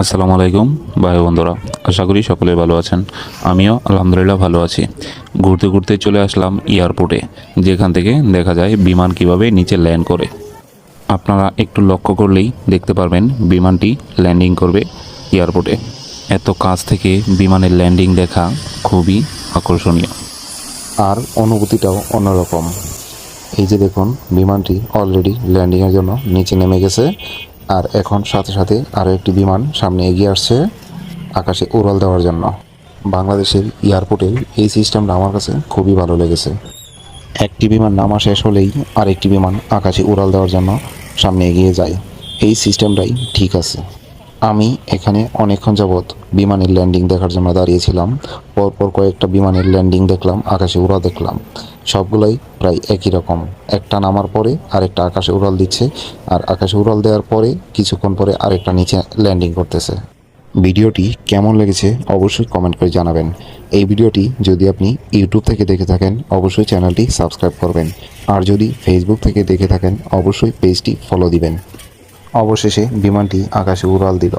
আসসালামু আলাইকুম ভাই বন্ধুরা, আশা করি সকলে ভালো আছেন। আমিও আলহামদুলিল্লাহ ভালো আছি। ঘুরতে ঘুরতে চলে আসলাম এয়ারপোর্টে, যেখান থেকে দেখা যায় বিমান কিভাবে নিচে ল্যান্ড করে। আপনারা একটু লক্ষ্য করলেই দেখতে পারবেন বিমানটি ল্যান্ডিং করবে এয়ারপোর্টে। এত কাছ থেকে বিমানের ল্যান্ডিং দেখা খুবই আকর্ষণীয়, আর অনুভূতিটাও অন্যরকম। এই যে দেখুন, বিমানটি অলরেডি ল্যান্ডিংয়ের জন্য নিচে নেমে গেছে, আর এখন সাথে সাথে আরও একটি বিমান সামনে এগিয়ে আসছে আকাশে উড়াল দেওয়ার জন্য। বাংলাদেশের এয়ারপোর্টের এই সিস্টেমটা আমার কাছে খুবই ভালো লেগেছে। একটি বিমান নামা শেষ হলেই আরেকটি বিমান আকাশে উড়াল দেওয়ার জন্য সামনে এগিয়ে যায়। এই সিস্টেমটাই ঠিক আছে। আমি এখানে অনেকক্ষণ যাবৎ বিমানের ল্যান্ডিং দেখার জন্য দাঁড়িয়েছিলাম। পরপর কয়েকটা বিমানের ল্যান্ডিং দেখলাম, আকাশে উড়া দেখলাম। সবগুলোই প্রায় একই রকম। একটা নামার পরে আরেকটা আকাশে উড়াল দিচ্ছে, আর আকাশে উড়াল দেওয়ার পরে কিছুক্ষণ পরে আরেকটা নিচে ল্যান্ডিং করতেছে। ভিডিওটি কেমন লেগেছে অবশ্যই কমেন্ট করে জানাবেন। এই ভিডিওটি যদি আপনি ইউটিউব থেকে দেখে থাকেন অবশ্যই চ্যানেলটি সাবস্ক্রাইব করবেন, আর যদি ফেসবুক থেকে দেখে থাকেন অবশ্যই পেজটি ফলো দিবেন। অবশেষে বিমানটি আকাশে উড়াল দিল।